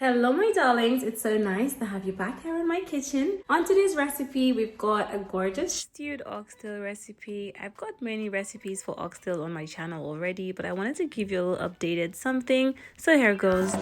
Hello my darlings, it's so nice to have you back here in my kitchen. On today's recipe, we've got a gorgeous stewed oxtail recipe. I've got many recipes for oxtail on my channel already, but I wanted to give you a little updated something, so here goes.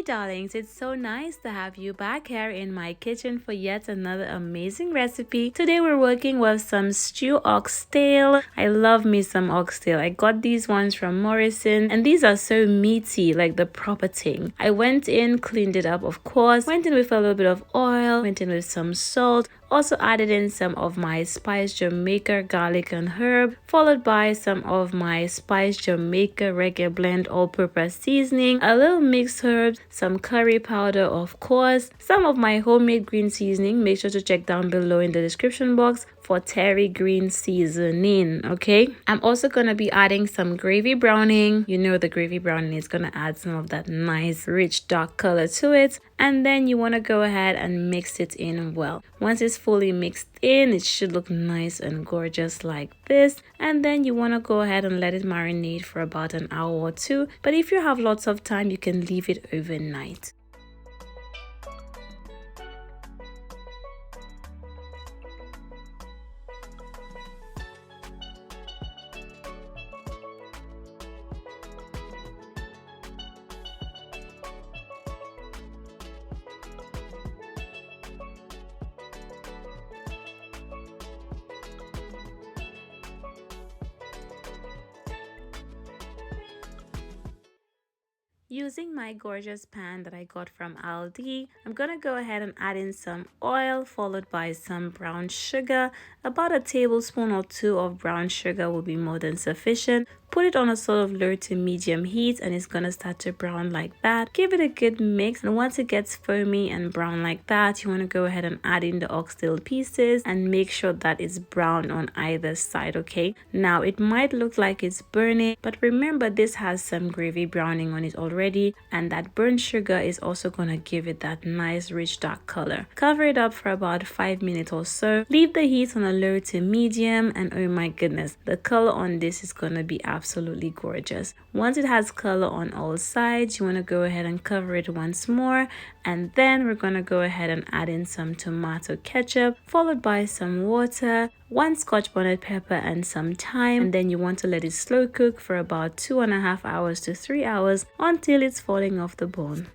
Darlings, it's so nice to have you back here in my kitchen for yet another amazing recipe. Today we're working with some stew oxtail. I love me some oxtail. I got these ones from Morrison and these are so meaty, like the proper thing. I went in, cleaned it up of course, went in with a little bit of oil, went in with some salt, also added in some of my spiced Jamaica garlic and herb, followed by some of my spiced Jamaica reggae blend all-purpose seasoning, a little mixed herbs, some curry powder of course, some of my homemade green seasoning. Make sure to check down below in the description box for Terry green seasoning. Okay, I'm also gonna be adding some gravy browning. You know the gravy browning is gonna add some of that nice rich dark color to it, and then you want to go ahead and mix it in well. Once it's fully mixed in, it should look nice and gorgeous like this, and then you want to go ahead and let it marinate for about an hour or two, but if you have lots of time you can leave it overnight. Using my gorgeous pan that I got from Aldi, I'm gonna go ahead and add in some oil followed by some brown sugar. About a tablespoon or two of brown sugar will be more than sufficient. Put it on a sort of low to medium heat and it's gonna start to brown like that. Give it a good mix, and once it gets foamy and brown like that, you want to go ahead and add in the oxtail pieces and make sure that it's brown on either side. Okay, now it might look like it's burning, but remember this has some gravy browning on it already, and that burnt sugar is also gonna give it that nice rich dark color. Cover it up for about 5 minutes or so. Leave the heat on a low to medium, and oh my goodness, the color on this is gonna be absolutely gorgeous. Once it has color on all sides, you want to go ahead and cover it once more, and then we're going to go ahead and add in some tomato ketchup followed by some water, 1 scotch bonnet pepper and some thyme, and then you want to let it slow cook for about 2.5 hours to 3 hours until it's falling off the bone.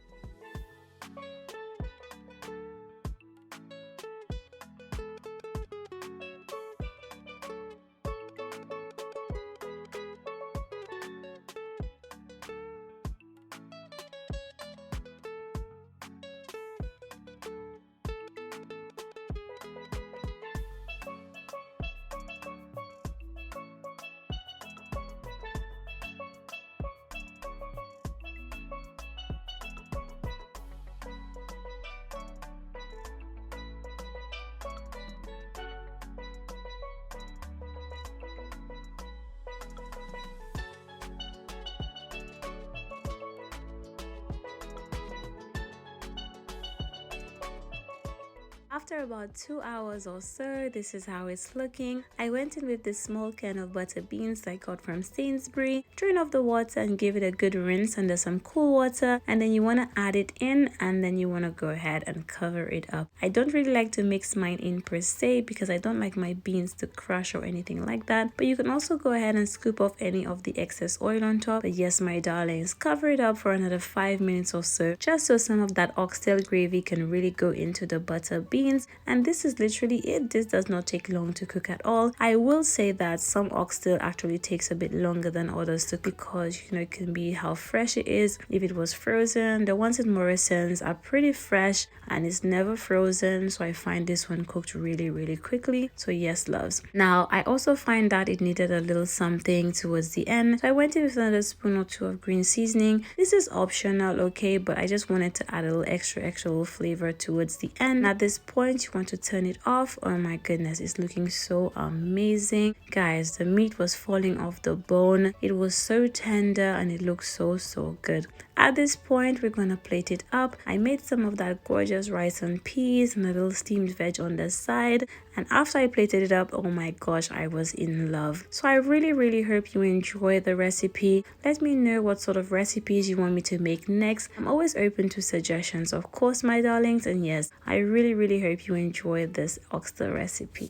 After about 2 hours or so, this is how it's looking. I went in with this small can of butter beans I got from Sainsbury, drain off the water and give it a good rinse under some cool water, and then you want to add it in, and then you want to go ahead and cover it up. I don't really like to mix mine in per se because I don't like my beans to crush or anything like that, but you can also go ahead and scoop off any of the excess oil on top. But yes my darlings, cover it up for another 5 minutes or so, just so some of that oxtail gravy can really go into the butter beans, and this is literally it. This does not take long to cook at all. I will say that some oxtail actually takes a bit longer than others to cook because it can be how fresh it is. If it was frozen, the ones at Morrison's are pretty fresh and it's never frozen, so I find this one cooked really quickly. So yes loves. Now I also find that it needed a little something towards the end, so I went in with another spoon or two of green seasoning. This is optional, okay, but I just wanted to add a little extra little flavor towards the end. At this point you want to turn it off. Oh my goodness, it's looking so amazing. Guys, the meat was falling off the bone. It was so tender and it looks so good. At this point, we're gonna plate it up. I made some of that gorgeous rice and peas and a little steamed veg on the side, and after I plated it up, oh my gosh, I was in love. So I really hope you enjoy the recipe. Let me know what sort of recipes you want me to make next. I'm always open to suggestions, of course, my darlings. And yes, I really hope you enjoy this oxtail recipe.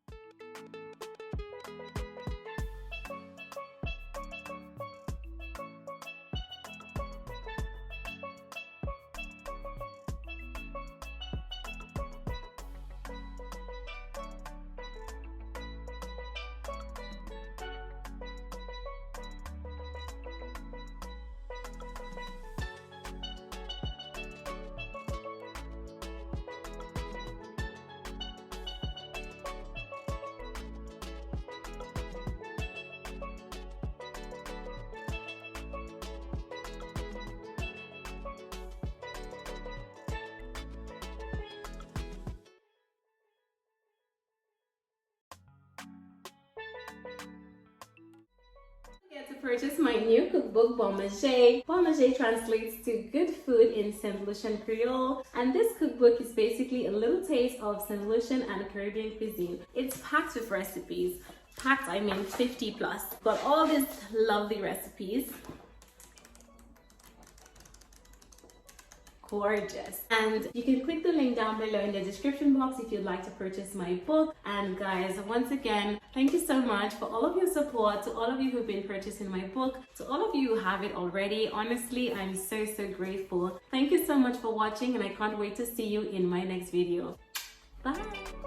To purchase my new cookbook, Bon Manger. Bon Manger translates to good food in St. Lucian Creole, and this cookbook is basically a little taste of St. Lucian and Caribbean cuisine. It's packed with recipes. Packed, I mean 50 plus. Got all these lovely recipes. Gorgeous. And you can click the link down below in the description box if you'd like to purchase my book. And guys, once again, thank you so much for all of your support, to all of you who've been purchasing my book, to all of you who have it already. Honestly, I'm so grateful. Thank you so much for watching, and I can't wait to see you in my next video. Bye.